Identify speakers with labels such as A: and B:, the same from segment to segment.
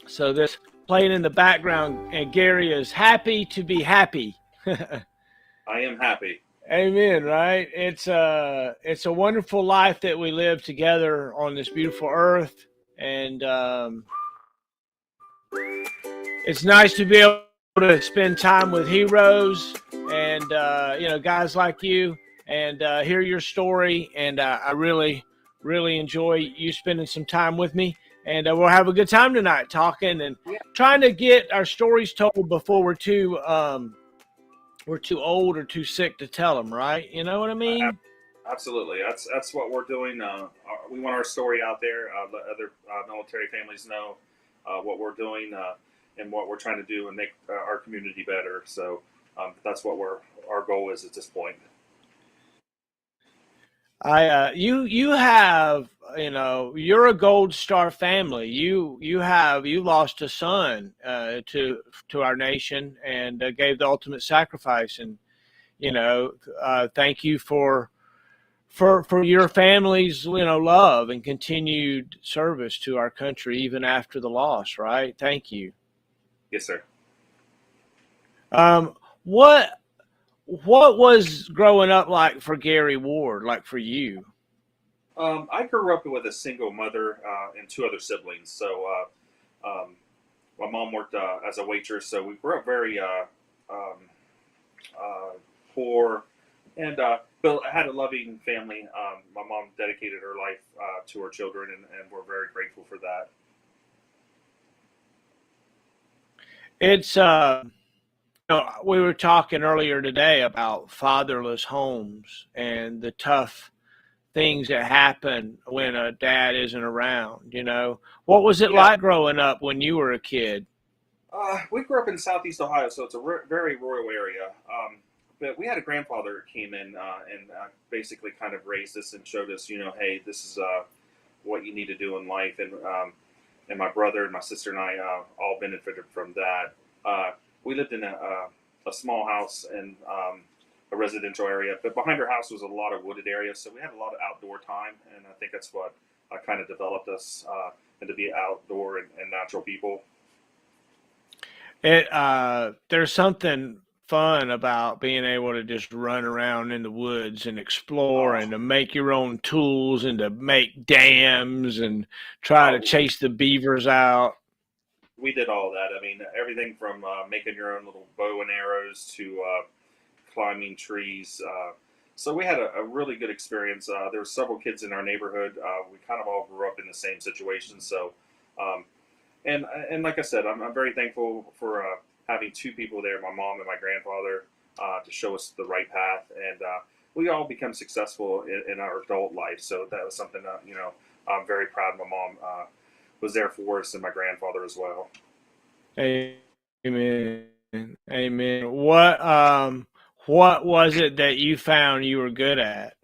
A: So this playing in the background, and Gary is happy to be happy.
B: I am happy.
A: Amen. Right? It's a wonderful life that we live together on this beautiful earth, and it's nice to be able to spend time with heroes and guys like you, and hear your story. And I really enjoy you spending some time with me. And we'll have a good time tonight talking and
B: Yeah,
A: trying to get our stories told before we're too old or too sick to tell them. Right? You know what I
B: I,
A: mean?
B: absolutely. That's what we're doing. We want our story out there. Let other military families know what we're doing and what we're trying to do and make our community better. So that's what our goal is at this point.
A: You have, you're a Gold Star family. You lost a son to our nation, and gave the ultimate sacrifice. And thank you for your family's love and continued service to our country even after the loss. Right? Thank you.
B: Yes, sir.
A: Um, what what was growing up like for Gary Ward? Like for you?
B: I grew up with a single mother and two other siblings. So my mom worked as a waitress, so we grew up very um, uh, poor, and but I had a loving family. My mom dedicated her life to her children, and we're very grateful for that.
A: It's we were talking earlier today about fatherless homes and the tough things that happen when a dad isn't around. What was it
B: Yeah,
A: like growing up when you were a kid?
B: we grew up in Southeast Ohio, so it's a very rural area. But we had a grandfather that came in and basically kind of raised us and showed us, hey, this is what you need to do in life. And my brother and my sister and I all benefited from that. We lived in a small house in a residential area, but behind our house was a lot of wooded areas, so we had a lot of outdoor time, and I think that's what kind of developed us into be outdoor and natural people.
A: There's something fun about being able to just run around in the woods and explore
B: Uh,
A: and to make your own tools and to make dams and try to
B: oh,
A: chase the beavers out.
B: we did all that. I mean, everything from making your own little bow and arrows to climbing trees. So we had a really good experience. There were several kids in our neighborhood. We kind of all grew up in the same situation. So, um, and like I said, I'm very thankful for having two people there, my mom and my grandfather, to show us the right path. And we all become successful in our adult life. So that was something that I'm very proud. My mom was there for us, and my grandfather as well.
A: Amen. Amen. What was it that you found you were good at?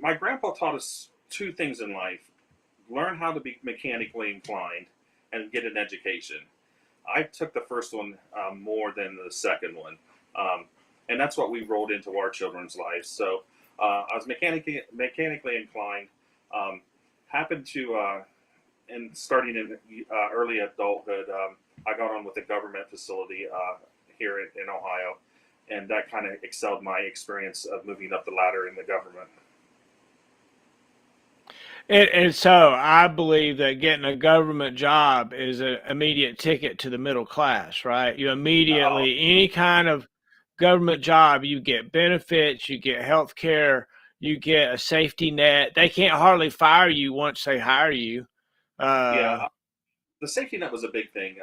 B: My grandpa taught us two things in life: learn how to be mechanically inclined and get an education. I took the first one more than the second one, um, and that's what we rolled into our children's lives. So I was mechanically inclined. Um, happened to and starting in early adulthood, I got on with a government facility here in Ohio, and that kind of excelled my experience of moving up the ladder in the government.
A: And so I believe that getting a government job is an immediate ticket to the middle class, right? You
B: Oh,
A: immediately, any kind of government job, you get benefits, you get health care, you get a safety net. They can't hardly fire you once they hire you.
B: yeah,
A: Uh,
B: the safety net was a big thing.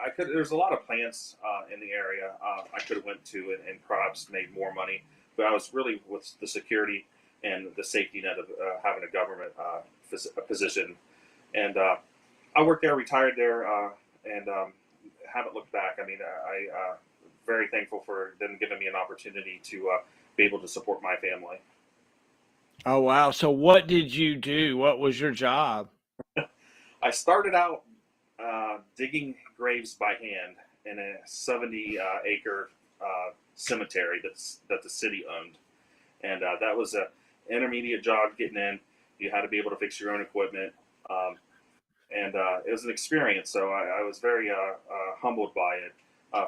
B: I could. There's a lot of plants in the area I could have went to and perhaps made more money, but I was really with the security and the safety net of having a government position. And I worked there, retired there, and haven't looked back. I mean, I very thankful for them giving me an opportunity to be able to support my family.
A: oh, wow. So what did you do? What was your job?
B: I started out digging graves by hand in a 70 acre cemetery that the city owned, and that was a intermediate job getting in. You had to be able to fix your own equipment, um, and it was an experience. So I was very humbled by it.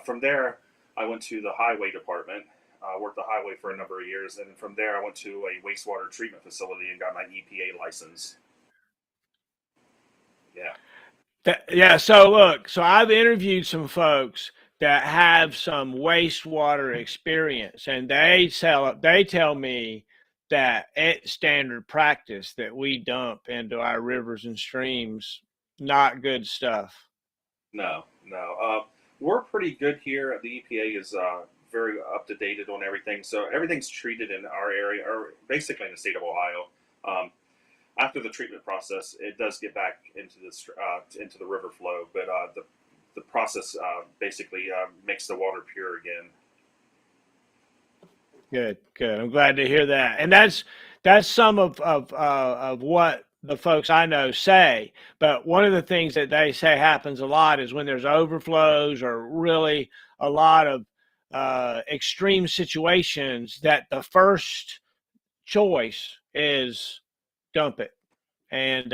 B: From there, I went to the highway department. Worked the highway for a number of years, and from there I went to a wastewater treatment facility and got my EPA license. Yeah.
A: Yeah. So look, so I've interviewed some folks that have some wastewater experience, and they tell me that it's standard practice that we dump into our rivers and streams not good stuff.
B: No, no. We're pretty good here. The EPA is very up to date on everything, so everything's treated in our area, or basically in the state of Ohio. After the treatment process, it does get back into the river flow, but the process basically makes the water pure again.
A: Good, good. I'm glad to hear that. And that's some of what the folks I know say. But one of the things that they say happens a lot is when there's overflows or really a lot of extreme situations, that the first choice is dump it. And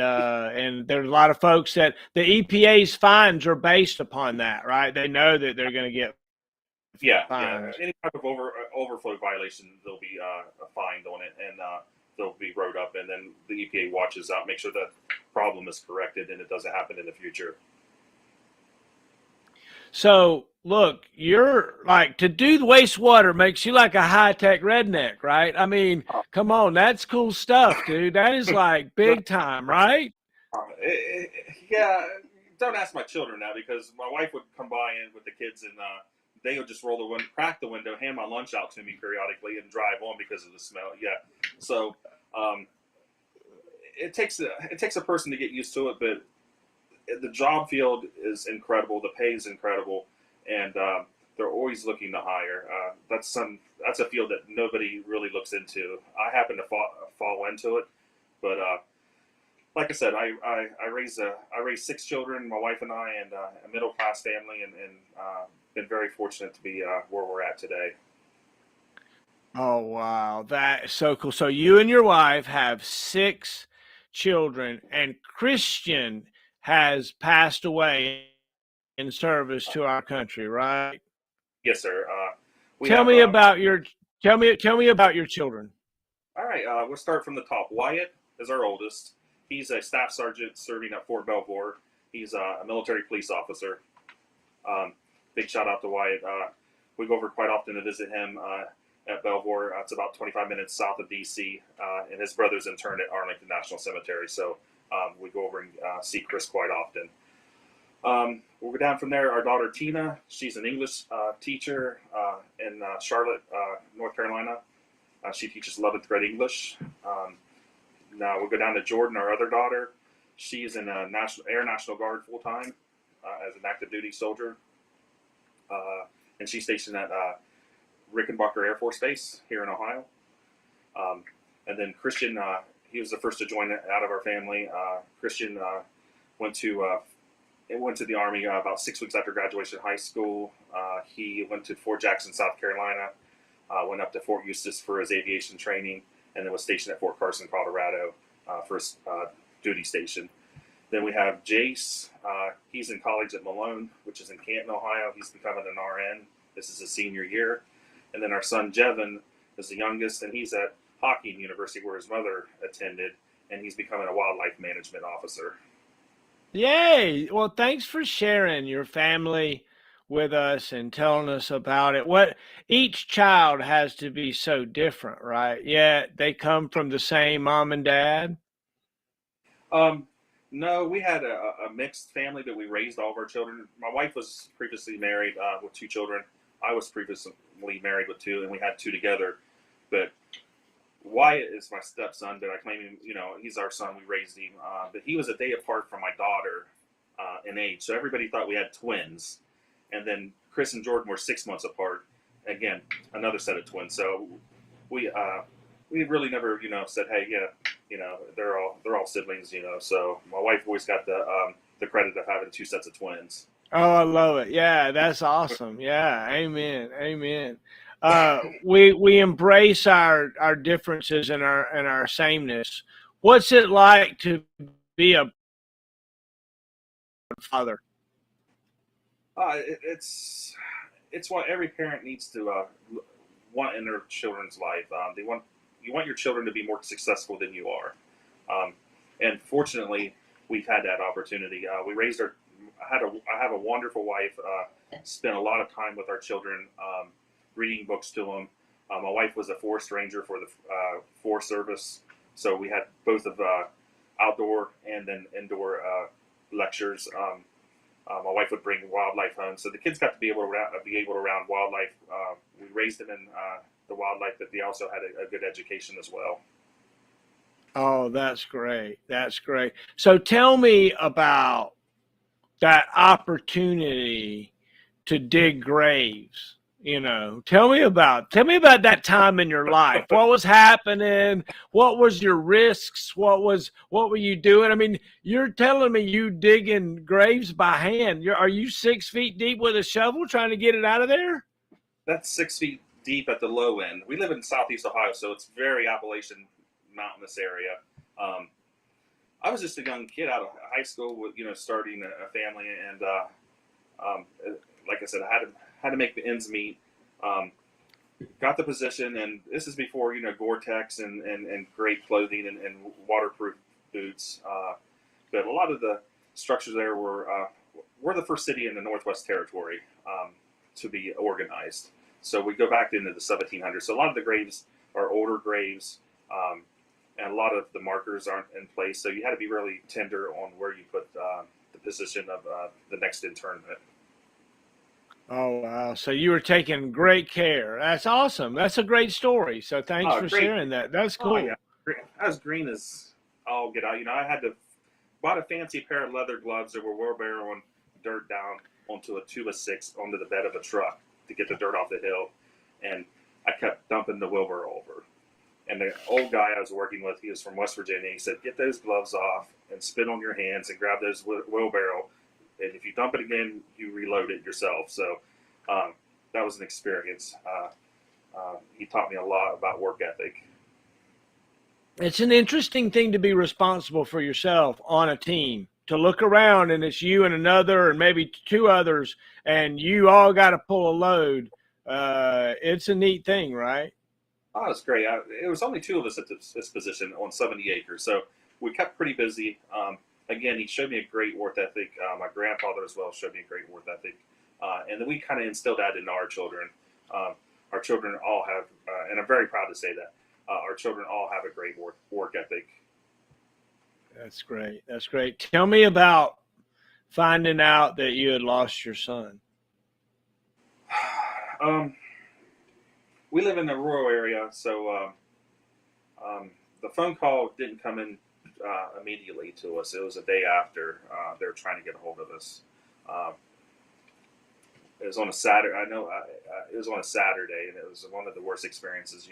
A: there's a lot of folks that the EPA's fines are based upon that, right? They know that they're going to get
B: Yeah, yeah.
A: fines.
B: Any type of overflow violation, they'll be fined on it, and they'll be wrote up, and then the EPA watches out, make sure that problem is corrected, and it doesn't happen in the future.
A: So look, you're like, to do the wastewater makes you like a high tech redneck, right? I mean, come on, that's cool stuff, dude. That is like big time, right?
B: Yeah, don't ask my children now because my wife would come by in with the kids and they would just roll the window, crack the window, hand my lunch out to me periodically, and drive on because of the smell. Yeah, so um, it takes a person to get used to it, but the job field is incredible. The pay is incredible, and they're always looking to hire. That's a field that nobody really looks into. I happen to fall into it, but like I said, I raised six children, my wife and I, and a middle class family, and been very fortunate to be where we're at today.
A: Oh wow, that is so cool. So you and your wife have six children, and Christian has passed away in service to our country, right?
B: Yes, sir. We
A: Tell
B: have.
A: me about your tell me about your children.
B: All right, we'll start from the top. Wyatt is our oldest. He's a staff sergeant serving at Fort Belvoir. He's a military police officer. Big shout out to Wyatt. We go over quite often to visit him at Belvoir. It's about 25 minutes south of DC, and his brother's interned at Arlington National Cemetery. So we go over and see Chris quite often. We'll go down from there. Our daughter Tina, she's an English teacher in Charlotte, North Carolina. She teaches 11th grade English. Now we'll go down to Jordan, our other daughter. She's in Air National Guard full time as an active duty soldier, and she's stationed at Rickenbacker Air Force Base here in Ohio. And then Christian, he was the first to join out of our family. Christian went to the Army about 6 weeks after graduation of high school. He went to Fort Jackson, South Carolina, went up to Fort Eustis for his aviation training, and then was stationed at Fort Carson, Colorado for his duty station. Then we have Jace. He's in college at Malone, which is in Canton, Ohio. He's becoming an RN. This is his senior year. And then our son, Jevin, is the youngest, and he's at Hocking University, where his mother attended, and he's becoming a wildlife management officer.
A: Yay! Well, thanks for sharing your family with us and telling us about it. What each child has to be so different, right? Yet they come from the same mom and dad.
B: Um, no, we had a mixed family, but we raised all of our children. My wife was previously married with two children. I was previously married with two, and we had two together. But Wyatt is my stepson, but I claim him, he's our son. We raised him. But he was a day apart from my daughter in age. So everybody thought we had twins. And then Chris and Jordan were 6 months apart. Again, another set of twins. So we really never, said, hey, yeah, they're all siblings, So my wife always got the credit of having two sets of twins.
A: Oh, I love it. Yeah, that's awesome. Yeah, amen, amen. We embrace our differences and our sameness. What's it like to be a father?
B: It's what every parent needs to want in their children's life. You want your children to be more successful than you are, um, and fortunately, we've had that opportunity. We raised our. I have a wonderful wife. Spent a lot of time with our children, reading books to them. My wife was a forest ranger for the Forest Service, so we had both of outdoor and then indoor lectures. My wife would bring wildlife home, so the kids got to be able to round wildlife. We raised them in the wildlife, but they also had a good education as well.
A: Oh, that's great. That's great. So tell me about that opportunity to dig graves. Tell me about that time in your life. What was happening? What was your risks? What were you doing? I mean, you're telling me you digging graves by hand. Are you 6 feet deep with a shovel trying to get it out of there?
B: That's 6 feet deep at the low end. We live in Southeast Ohio, so it's very Appalachian mountainous area. Um, I was just a young kid out of high school, with starting a family, and um, like I said, I had to make the ends meet. Um, got the position, and this is before Gore-Tex and great clothing and waterproof boots. But a lot of the structures there we're the first city in the Northwest Territory to be organized. So we go back into the 1700s. So a lot of the graves are older graves. And a lot of the markers aren't in place, so you had to be really tender on where you put the position of the next internment.
A: Oh wow! So you were taking great care. That's awesome. That's a great story. So thanks
B: Oh,
A: for
B: great!
A: sharing that. That's
B: Oh yeah,
A: cool.
B: as green as all get out. I had to bought a fancy pair of leather gloves that were wheelbarrowing dirt down onto a 2 by 6 onto the bed of a truck to get the dirt off the hill, and I kept dumping the wheelbarrow over. And the old guy I was working with, he was from West Virginia. He said, "Get those gloves off and spit on your hands and grab those wheelbarrow. And if you dump it again, you reload it yourself." So um, that was an experience. He taught me a lot about work ethic.
A: It's an interesting thing to be responsible for yourself on a team. To look around and it's you and another, and maybe two others, and you all got to pull a load. It's a neat thing, right?
B: Oh, it was great. It was only two of us at this position on 70 acres, so we kept pretty busy. Again, he showed me a great work ethic. My grandfather as well showed me a great work ethic, and then we kind of instilled that into our children. Um, our children all have, and I'm very proud to say that our children all have a great work ethic.
A: That's great. That's great. Tell me about finding out that you had lost your son.
B: um, we live in a rural area, so the phone call didn't come in immediately to us. It was a day after they were trying to get a hold of us. Um, it was on a Saturday. It was on a Saturday, and it was one of the worst experiences.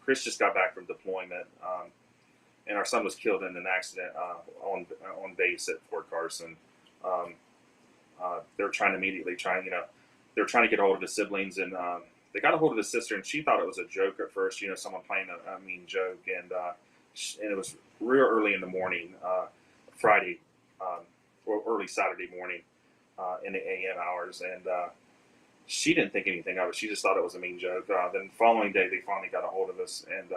B: Chris just got back from deployment, and our son was killed in an accident on base at Fort Carson. Um, they were trying to immediately they were trying to get a hold of his siblings, and they got a hold of his sister, and she thought it was a joke at first. Someone playing a mean joke, and it was real early in the morning, Friday, or early Saturday morning, in the AM hours, and she didn't think anything of it. She just thought it was a mean joke. Then the following day, they finally got a hold of us and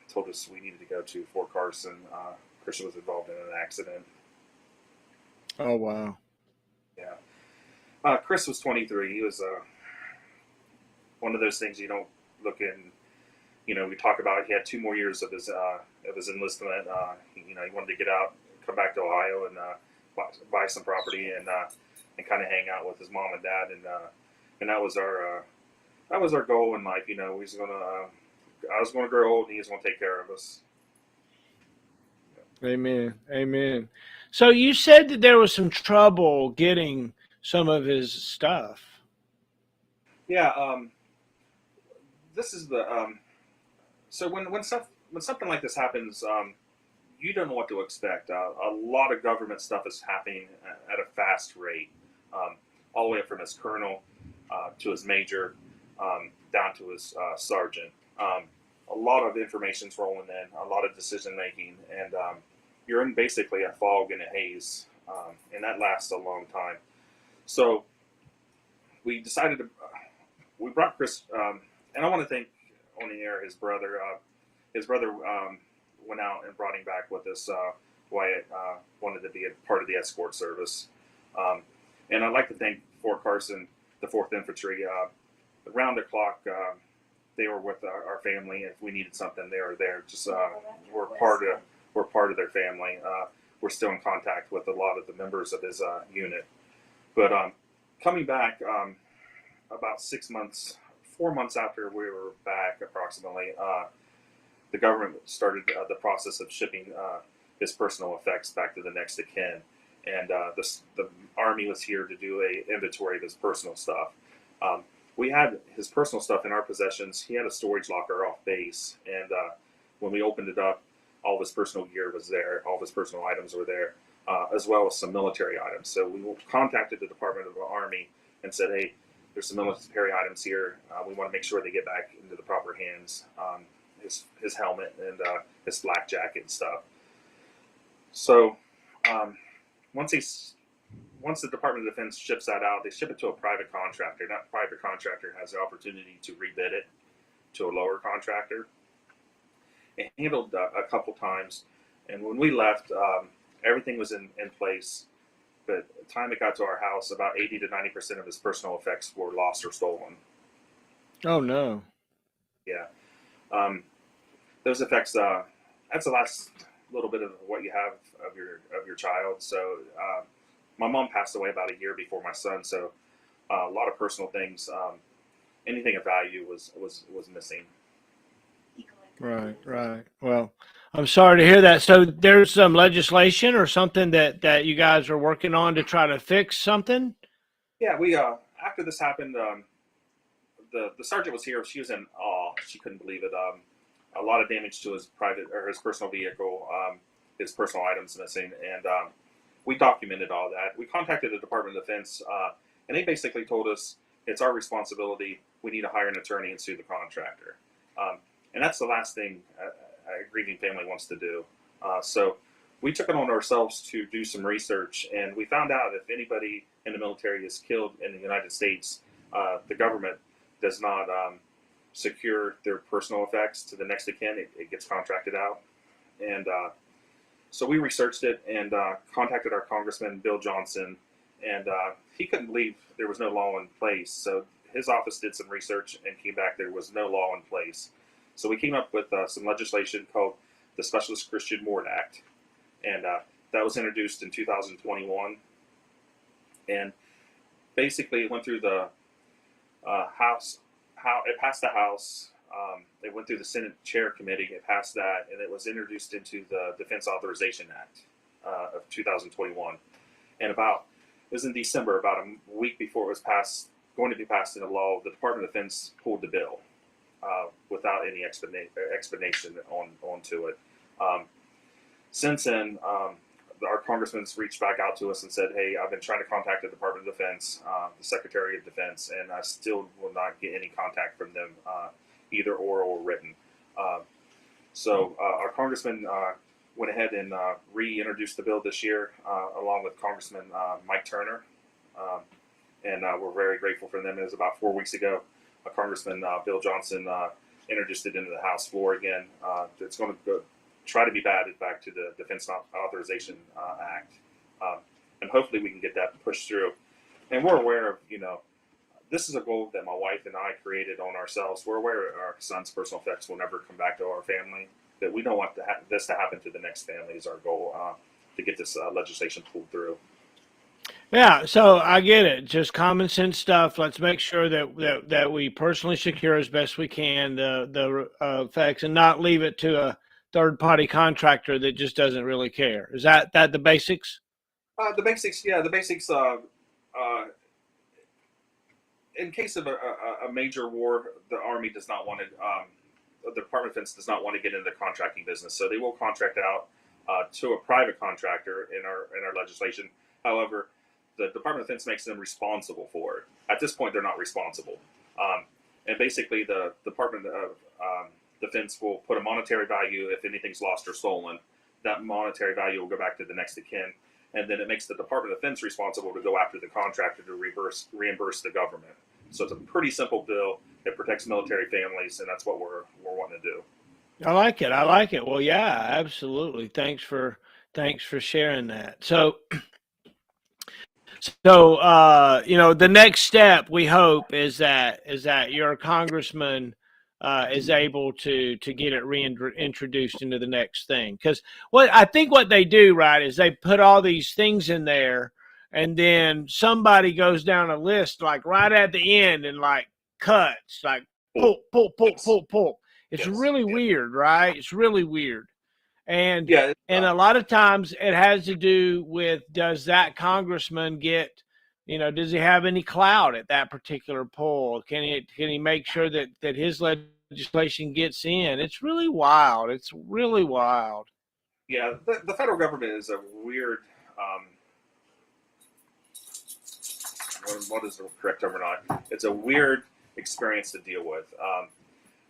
B: told us we needed to go to Fort Carson. Christian was involved in an accident.
A: Oh wow.
B: Yeah. Chris was 23. He was one of those things you don't look in. We talk about he had 2 more years of his enlistment. He wanted to get out, come back to Ohio, and buy some property and kind of hang out with his mom and dad, and that was our goal in life. I was gonna grow old, and he was gonna take care of us.
A: Amen. Amen. So you said that there was some trouble getting some of his stuff.
B: Yeah. This is the so when something like this happens, you don't know what to expect. A lot of government stuff is happening at a fast rate, all the way up from his colonel to his major, down to his sergeant. A lot of information's rolling in, a lot of decision making, and you're in basically a fog and a haze. and that lasts a long time. So we decided to, we brought Chris, and I want to thank on the air his brother. His brother went out and brought him back with us. Wyatt wanted to be a part of the escort service. And I'd like to thank Fort Carson, the 4th Infantry. Around the clock, they were with our family. If we needed something, they were there. Just we're part of their family. We're still in contact with a lot of the members of his unit. But coming back about 6 months, 4 months after we were back, approximately, the government started the process of shipping his personal effects back to the next of kin. And the Army was here to do a inventory of his personal stuff. We had his personal stuff in our possessions. He had a storage locker off base, and when we opened it up, all of his personal gear was there. All of his personal items were there, as well as some military items. So we contacted the Department of the Army and said, "Hey, there's some military items here. We want to make sure they get back into the proper hands. His helmet and his flak jacket and stuff." So once the Department of Defense ships that out, they ship it to a private contractor. That private contractor has the opportunity to rebid it to a lower contractor. It handled a couple times, and when we left, everything was in place. But by the time it got to our house, about 80 to 90% of his personal effects were lost or stolen.
A: Oh no.
B: Yeah. Those effects, that's the last little bit of what you have of your child. So my mom passed away about a year before my son, so a lot of personal things, anything of value was missing.
A: Right. Well, I'm sorry to hear that. So there's some legislation or something that you guys are working on to try to fix something?
B: Yeah, we after this happened, the sergeant was here. She was in awe. She couldn't believe it. A lot of damage to his his personal vehicle, his personal items missing, and we documented all that. We contacted the Department of Defense, and they basically told us it's our responsibility. We need to hire an attorney and sue the contractor. And that's the last thing a grieving family wants to do. So we took it on ourselves to do some research, and we found out if anybody in the military is killed in the United States, the government does not secure their personal effects to the next of kin. It gets contracted out. And so we researched it and contacted our Congressman, Bill Johnson, and he couldn't believe there was no law in place. So his office did some research and came back there was no law in place. So we came up with some legislation called the Specialist Christian Ward Act, and that was introduced in 2021. And basically, it went through the House. It passed the House. It went through the Senate Chair Committee. It passed that, and it was introduced into the Defense Authorization Act of 2021. And it was in December, about a week before it was going to be passed into law. The Department of Defense pulled the bill without any explanation onto it. Since then, our congressman's reached back out to us and said, "Hey, I've been trying to contact the Department of Defense, the Secretary of Defense, and I still will not get any contact from them, either oral or written." So our congressman went ahead and reintroduced the bill this year, along with Congressman Mike Turner, and we're very grateful for them. It was about 4 weeks ago. Congressman Bill Johnson introduced it into the House floor again. It's going to try to be added back to the Defense Authorization Act, and hopefully we can get that pushed through. And we're aware of, this is a goal that my wife and I created on ourselves. We're aware our son's personal effects will never come back to our family, that we don't want this to happen to the next family is our goal, to get this legislation pulled through.
A: Yeah, so I get it. Just common sense stuff. Let's make sure that we personally secure as best we can the effects and not leave it to a third party contractor that just doesn't really care. Is that the basics?
B: The basics, yeah. The basics. In case of a major war, the Army does not want to. The Department of Defense does not want to get into the contracting business, so they will contract out to a private contractor in our legislation. However, the Department of Defense makes them responsible for it. At this point, they're not responsible. And basically, the Department of Defense will put a monetary value if anything's lost or stolen. That monetary value will go back to the next of kin. and then it makes the Department of Defense responsible to go after the contractor to reimburse the government. So it's a pretty simple bill. It protects military families, and that's what we're wanting to do.
A: I like it. I like it. Well, yeah, absolutely. Thanks for sharing that. So the next step we hope is that your congressman is able to get it reintroduced into the next thing. Because what they do, right, is they put all these things in there, and then somebody goes down a list like right at the end and like cuts like
B: Yes.
A: pull. It's
B: Yes.
A: really
B: Yes.
A: weird, right? It's really weird. And
B: Yeah.
A: and a lot of times it has to do with, does that congressman get, does he have any clout at that particular poll? Can he make sure that his legislation gets in? It's really wild. It's really wild.
B: Yeah. The federal government is a weird. Um, what is the correct term or not? It's a weird experience to deal with.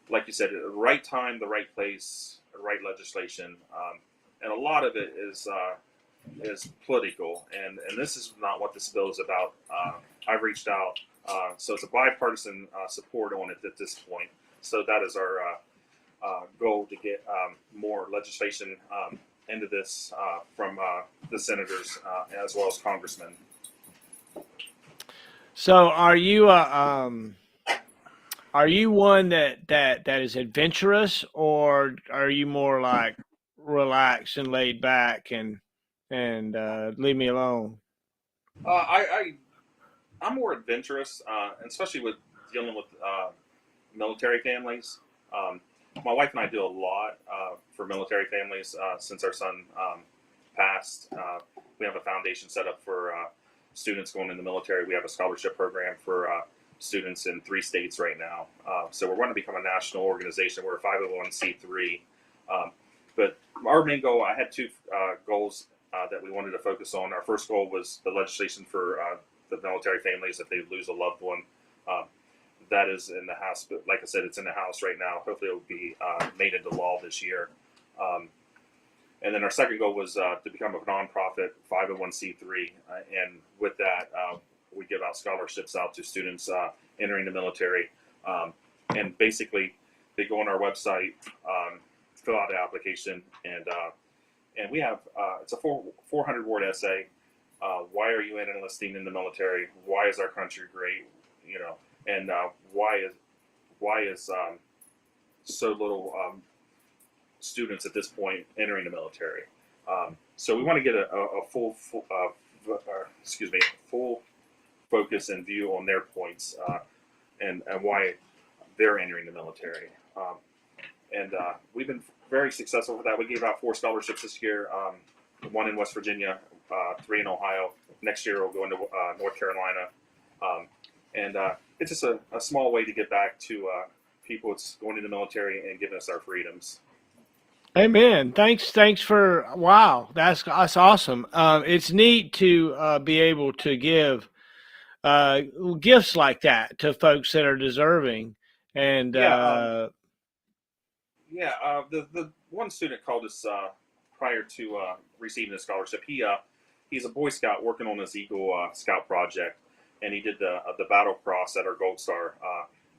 B: Like you said, the right time, the right place, the right legislation, and a lot of it is political. And this is not what this bill is about. I've reached out, so it's a bipartisan support on it at this point. So that is our goal, to get more legislation into this from the senators as well as congressmen.
A: So are you one that is adventurous, or are you more like relaxed and laid back and leave me alone?
B: I'm more adventurous, especially with dealing with military families. Um, my wife and I do a lot for military families since our son passed. We have a foundation set up for students going in the military. We have a scholarship program for students in 3 states right now. So we're wanting to become a national organization. We're a 501c3. Um, but our main goal, I had 2 goals that we wanted to focus on. Our first goal was the legislation for the military families if they lose a loved one. Um, that is in the House, but like I said, it's in the House right now. Hopefully, it will be made into law this year. Um, and then our second goal was to become a nonprofit 501c3, and with that, we give out scholarships out to students entering the military. And basically, they go on our website, fill out the application, and we have it's a 400 word essay. Why are you enlisting in the military? Why is our country great? And why is so little students at this point entering the military? So we want to get a full focus and view on their points and why they're entering the military. And we've been very successful with that. We gave out 4 scholarships this year, 1 in West Virginia, 3 in Ohio. Next year we'll go into North Carolina. And it's just a small way to get back to people that's going in the military and giving us our freedoms.
A: Amen. Thanks for wow. That's awesome. It's neat to be able to give uh, gifts like that to folks that are deserving. And
B: Yeah, yeah. The one student called us prior to receiving the scholarship. He's a Boy Scout working on his Eagle Scout project, and he did the battle cross at our Gold Star.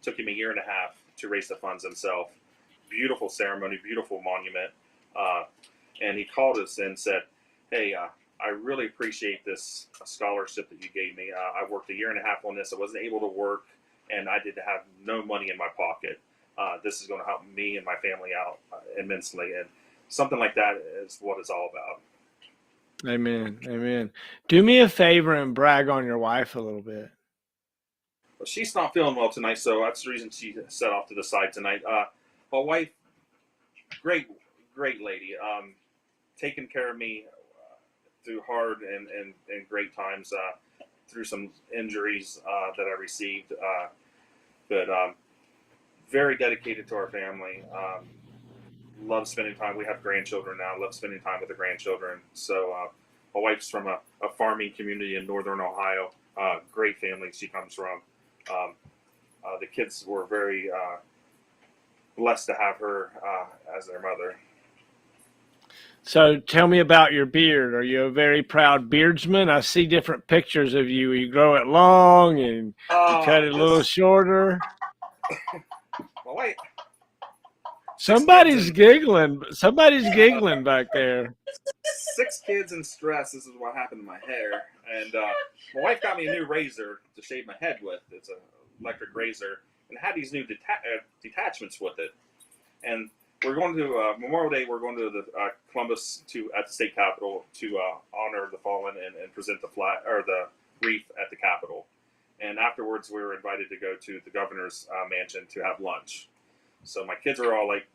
B: Took him a year and a half to raise the funds himself. Beautiful ceremony, beautiful monument. Uh, and he called us and said, "Hey, I really appreciate this scholarship that you gave me. I worked a year and a half on this. I wasn't able to work, and I did have no money in my pocket. This is going to help me and my family out immensely." And something like that is what it's all about.
A: amen. Amen. Do me a favor and brag on your wife a little bit.
B: But she's not feeling well tonight, so that's the reason she set off to the side tonight. My wife, great, great lady, taking care of me through hard and great times, through some injuries that I received, but very dedicated to our family. Love spending time. We have grandchildren now. Love spending time with the grandchildren. So my wife's from a farming community in northern Ohio. Great family she comes from. Um, the kids were very blessed to have her as their mother.
A: So tell me about your beard. Are you a very proud beardsman? I see different pictures of you. You grow it long and you cut it a little
B: Just
A: shorter.
B: well, wait, 6 kids
A: Somebody's
B: and
A: giggling. Somebody's giggling back there.
B: 6 kids and stress. This is what happened to my hair. And my wife got me a new razor to shave my head with. It's an electric razor, and it had these new detachments with it. And we're going to Memorial Day. We're going to the Columbus at the state capitol to honor the fallen and present the flag or the wreath at the Capitol. And afterwards, we were invited to go to the governor's mansion to have lunch. So my kids were all like,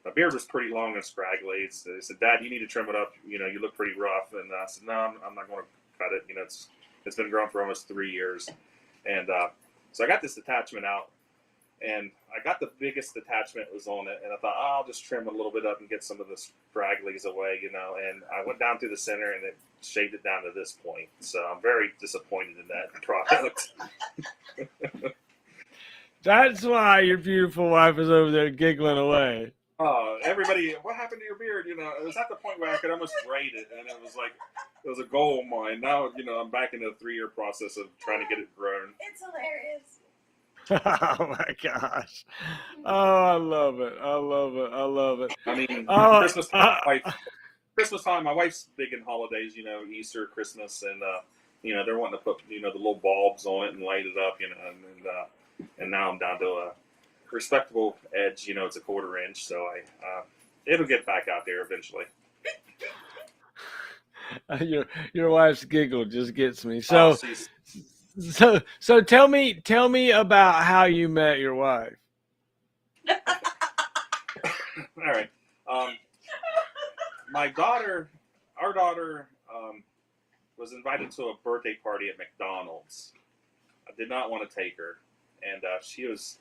B: my beard was pretty long and scraggly. So they said, "Dad, you need to trim it up. You know, you look pretty rough." And I said, "No, I'm not going to cut it. You know, it's been growing for almost 3 years." And so I got this attachment out, and I got the biggest attachment was on it, and I thought, oh, I'll just trim it a little bit up and get some of the scragglies away, you know. And I went down through the center, and it shaved it down to this point. So I'm very disappointed in that product.
A: That's why your beautiful wife is over there giggling away.
B: Everybody, what happened to your beard? You know, it was at the point where I could almost braid it, and it was like, it was a goal of mine. Now, you know, I'm back in the 3-year process of trying to get it grown.
C: It's hilarious.
A: Oh my gosh. Oh, I love it. I love it. I love it.
B: I mean,
A: Oh,
B: Christmas time, my wife's big in holidays, you know, Easter, Christmas, and, you know, they're wanting to put, you know, the little bulbs on it and light it up, you know, and now I'm down to a respectable edge, you know, it's a 1/4 inch, so it'll get back out there eventually.
A: your wife's giggle just gets me.
B: Oh,
A: So so tell me about how you met your wife.
B: all right. Our daughter, was invited to a birthday party at McDonald's. I did not want to take her, and she was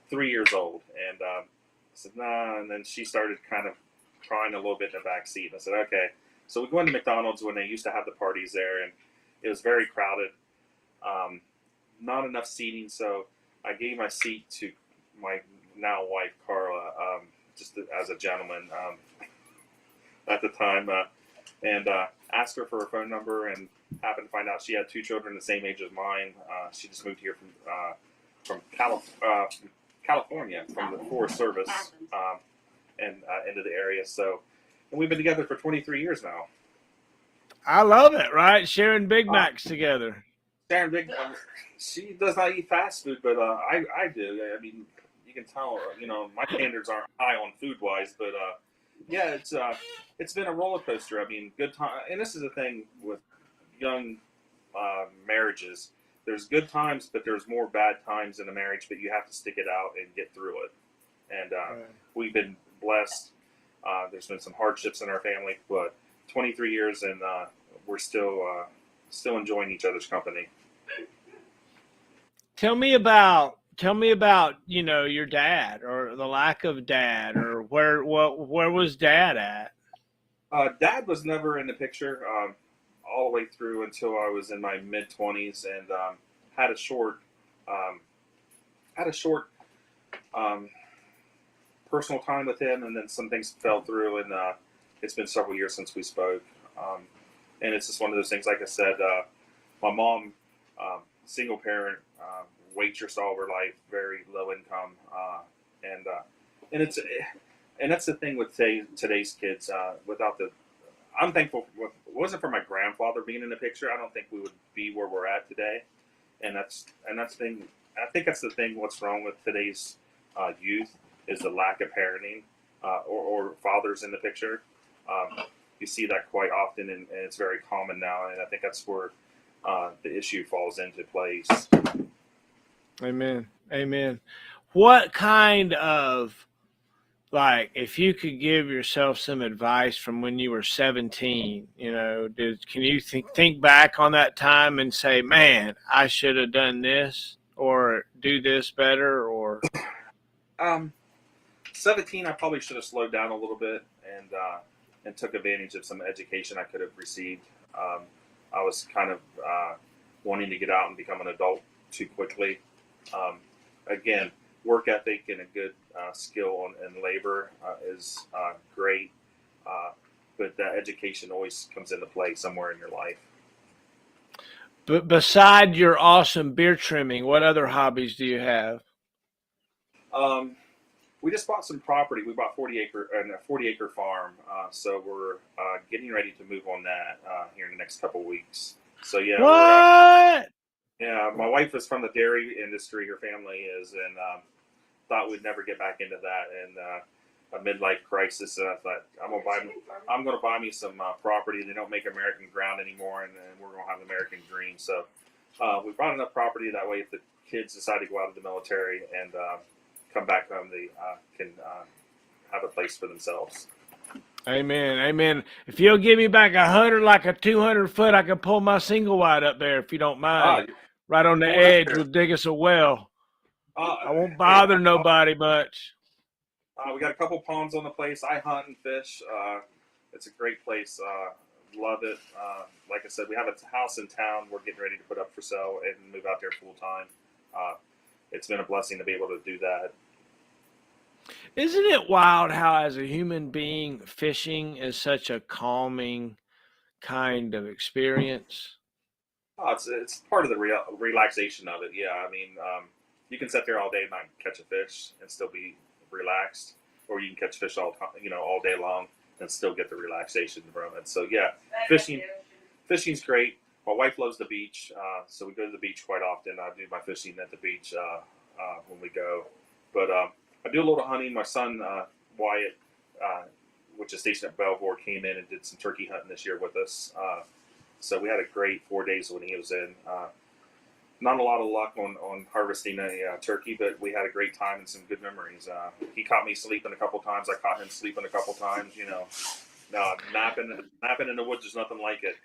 B: 3 years old, and I said nah. And then she started kind of crying a little bit in the back seat. And I said okay. So we go into McDonald's when they used to have the parties there, and it was very crowded. Not enough seating, so I gave my seat to my now wife Carla, just as a gentleman at the time, and asked her for her phone number, and happened to find out she had 2 children the same age as mine. She just moved here from California, from the Forest Service, and into the area. So, and we've been together for 23 years now.
A: I love it, right? Sharing Big Macs together.
B: Sharon Big, she does not eat fast food, but I do. I mean, you can tell. You know, my standards aren't high on food wise, but yeah, it's been a roller coaster. I mean, good time, and this is the thing with young marriages. There's good times, but there's more bad times in a marriage. But you have to stick it out and get through it. And we've been blessed. There's been some hardships in our family, but 23 years, and we're still enjoying each other's company.
A: Tell me about you know your dad or the lack of dad or where was dad at?
B: Dad was never in the picture all the way through until I was in my mid-20s, and had a short personal time with him, and then some things fell through, and it's been several years since we spoke. And it's just one of those things. Like I said, my mom, single parent, waitress all her life, very low income, and that's the thing with today's kids. I'm thankful. If it wasn't for my grandfather being in the picture, I don't think we would be where we're at today. And that's the thing. I think that's the thing. What's wrong with today's youth is the lack of parenting or fathers in the picture. You see that quite often, and it's very common now. And I think that's where the issue falls into place.
A: Amen. Amen. What kind of, like, if you could give yourself some advice from when you were 17, you know, can you think back on that time and say, man, I should have done this or do this better? Or
B: 17, I probably should have slowed down a little bit and took advantage of some education I could have received. I was kind of wanting to get out and become an adult too quickly. Again, work ethic and a good skill in labor is great. but that education always comes into play somewhere in your life.
A: But beside your awesome beer trimming, what other hobbies do you have?
B: Um, we just bought some property. We bought 40 acre farm, so we're getting ready to move on that here in the next couple weeks. So yeah, we're
A: What?
B: yeah. My wife is from the dairy industry. Her family is, and thought we'd never get back into that. And a midlife crisis, and I thought I'm gonna buy me some property. They don't make American ground anymore, and then we're gonna have the American dream. So we bought enough property that way if the kids decide to go out of the military and come back home, they can have a place for themselves.
A: Amen. Amen. If you'll give me back 100, like a 200 foot, I can pull my single wide up there if you don't mind.
B: Ah,
A: Right on the
B: pull it up
A: edge,
B: there.
A: we'll dig us a well.
B: Uh,
A: I won't
B: hey,
A: bother nobody much.
B: we got a couple ponds on the place. I hunt and fish. It's a great place. Love it. Like I said, we have a house in town we're getting ready to put up for sale and move out there full time. Uh, it's been a blessing to be able to do that.
A: Isn't it wild how, as a human being, fishing is such a calming kind of experience?
B: Oh, it's part of the relaxation of it. Yeah, I mean, you can sit there all day and not catch a fish and still be relaxed, or you can catch fish all day long and still get the relaxation from it. So yeah, fishing fishing's great. My wife loves the beach, so we go to the beach quite often. I do my fishing at the beach when we go, but I do a little hunting. My son Wyatt, uh, which is stationed at Belvoir, came in and did some turkey hunting this year with us. So we had a great 4 days when he was in. Not a lot of luck on harvesting a turkey, but we had a great time and some good memories. He caught me sleeping a couple times. I caught him sleeping a couple times. Napping in the woods is nothing like it.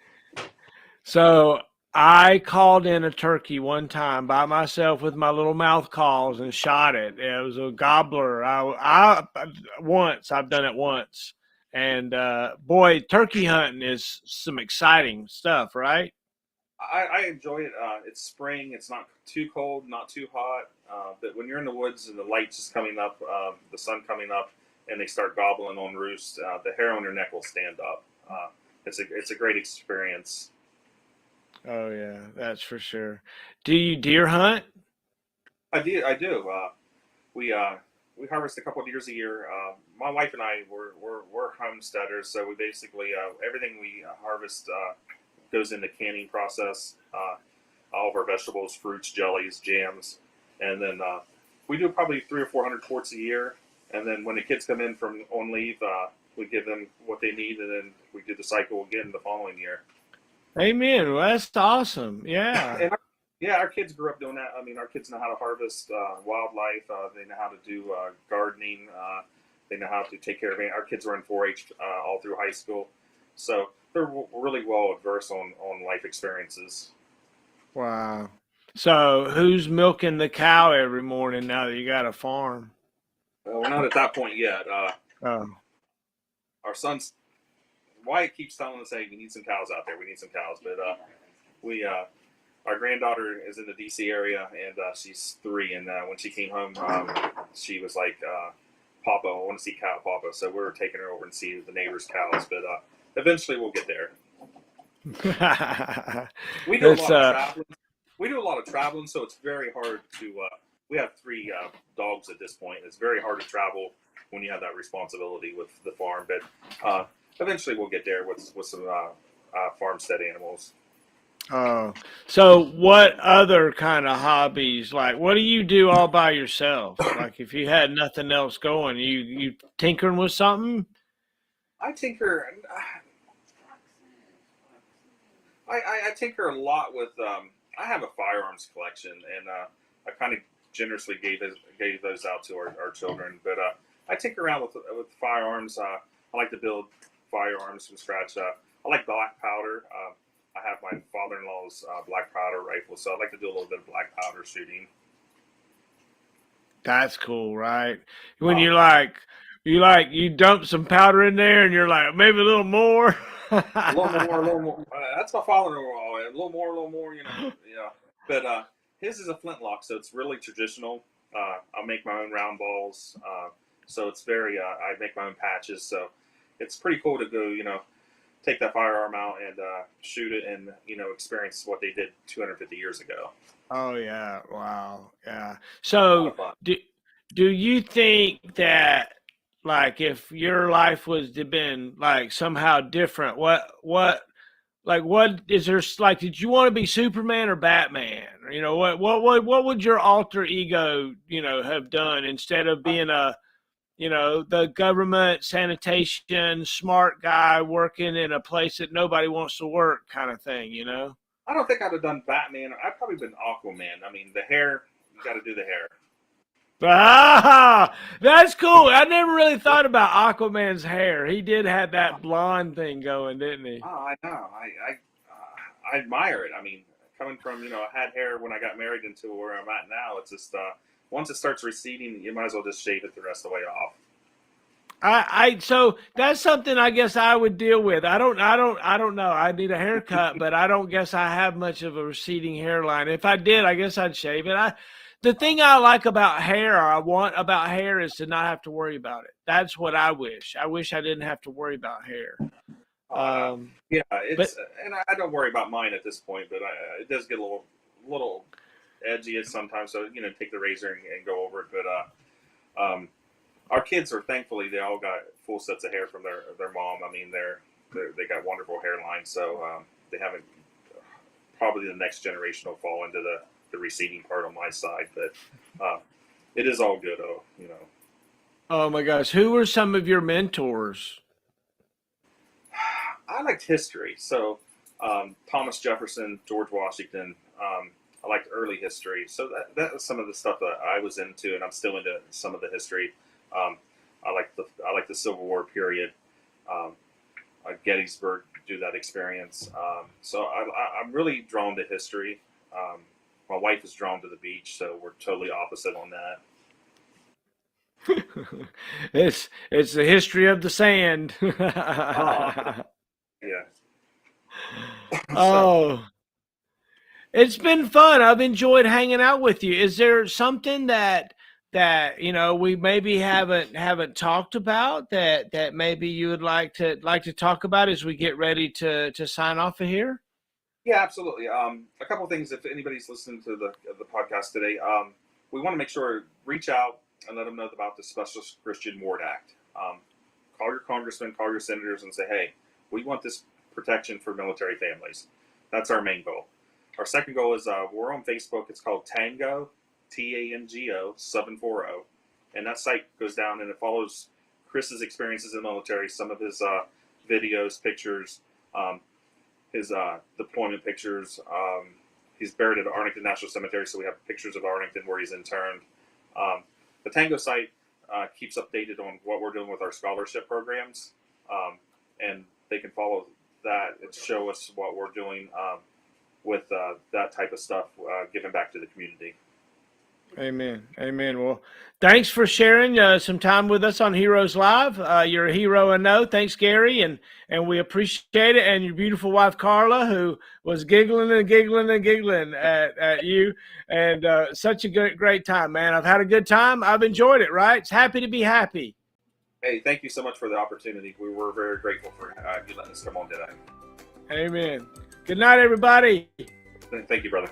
A: So I called in a turkey one time by myself with my little mouth calls and shot it. It was a gobbler. I've done it once, and boy, turkey hunting is some exciting stuff, right?
B: I enjoy it. It's spring. It's not too cold, not too hot. But when you're in the woods and the light's just coming up, the sun coming up, and they start gobbling on roost, the hair on your neck will stand up. It's a great experience.
A: Oh yeah, that's for sure. Do you deer hunt?
B: I do. We we harvest a couple of deers a year. My wife and I we're homesteaders, so we basically everything we harvest goes into canning process. All of our vegetables, fruits, jellies, jams, and then we do probably 300 or 400 quarts a year. And then when the kids come in from on leave, we give them what they need, and then we do the cycle again the following year.
A: Amen. Well, that's awesome. Yeah.
B: And yeah, our kids grew up doing that. I mean, our kids know how to harvest wildlife. They know how to do gardening. They know how to take care of it. Our kids were in 4-H all through high school, so they're really well adverse on life experiences.
A: Wow. So who's milking the cow every morning now that you got a farm?
B: We're not at that point yet.
A: Oh.
B: Our son's Wyatt keeps telling us, "Hey, we need some cows out there. We need some cows." But we our granddaughter is in the DC area, and she's 3. And when she came home, she was like, "Papa, I want to see cow, Papa." So we were taking her over and see the neighbors' cows. But eventually, we'll get there. We do a
A: It's
B: lot of traveling. We do a lot of traveling, so it's very hard to. We have 3 dogs at this point. It's very hard to travel when you have that responsibility with the farm. But eventually, we'll get there with some farmstead animals.
A: Oh. So what other kind of hobbies, like what do you do all by yourself? Like if you had nothing else going, you tinkering with something?
B: I tinker. I tinker a lot with. I have a firearms collection, and I kind of generously gave those out to our children. But I tinker around with firearms. I like to build firearms from scratch. I like black powder. I have my father-in-law's black powder rifle, so I like to do a little bit of black powder shooting.
A: That's cool, right? When
B: Uh,
A: you dump some powder in there and you're like, maybe a little more.
B: a little more, a little more. That's my father-in-law. A little more. Yeah. But his is a flintlock, so it's really traditional. I make my own round balls, so it's very. I make my own patches, so it's pretty cool to go, take that firearm out and shoot it and experience what they did 250 years ago.
A: Oh yeah, wow, yeah.
B: A lot
A: So
B: of fun.
A: do you think that like if your life was to been like somehow different, what is there like? Did you want to be Superman or Batman? Or, what would your alter ego have done instead of being the government sanitation smart guy working in a place that nobody wants to work kind of thing?
B: I don't think I'd have done Batman. I'd probably been Aquaman. I mean, the hair, you got to do the hair.
A: Ah, that's cool. I never really thought about Aquaman's hair. He did have that blonde thing going, didn't he?
B: Oh, I know. I admire it. I mean, coming from I had hair when I got married into where I'm at now. It's just once it starts receding, you might as well just shave it the rest of the way off.
A: So that's something I guess I would deal with. I don't know. I need a haircut, but I don't guess I have much of a receding hairline. If I did, I guess I'd shave it. The thing I like about hair, or I want about hair, is to not have to worry about it. That's what I wish. I wish I didn't have to worry about hair.
B: Yeah,
A: But
B: and I don't worry about mine at this point, but it does get a little edgy sometimes. So take the razor and go over it. But our kids are thankfully they all got full sets of hair from their mom. I mean they got wonderful hairlines, so they haven't. Probably the next generation will fall into the receding part on my side, but it is all good.
A: oh my gosh, who were some of your mentors?
B: I liked history, so Thomas Jefferson, George Washington. I liked early history, so that was some of the stuff that I was into, and I'm still into some of the history. I like the Civil War period. Gettysburg, do that experience. So I'm really drawn to history. My wife is drawn to the beach, so we're totally opposite on that.
A: It's the history of the sand.
B: Oh, yeah. So
A: Oh, it's been fun. I've enjoyed hanging out with you. Is there something that we maybe haven't talked about that maybe you would like to talk about as we get ready to sign off of here?
B: yeah, absolutely. A couple of things. If anybody's listening to the podcast today, we want to make sure reach out and let them know about the Special Christian Ward Act. Call your congressman, call your senators, and say, hey, we want this protection for military families. That's our main goal. Our second goal is we're on Facebook. It's called Tango, TANGO 740, and that site goes down and it follows Chris's experiences in the military, some of his videos, pictures, his deployment pictures. He's buried at Arlington National Cemetery, so we have pictures of Arlington where he's interned. The Tango site keeps updated on what we're doing with our scholarship programs, and they can follow that and show us what we're doing with that type of stuff, giving back to the community.
A: Amen. Amen. Well, thanks for sharing some time with us on Heroes Live. You're a hero, I know. Thanks, Gary, and we appreciate it. And your beautiful wife, Carla, who was giggling and giggling and giggling at you. And such a great time, man. I've had a good time. I've enjoyed it, right? It's happy to be happy.
B: Hey, thank you so much for the opportunity. We were very grateful for you letting us come on today.
A: Amen. Good night, everybody.
B: Thank you, brother.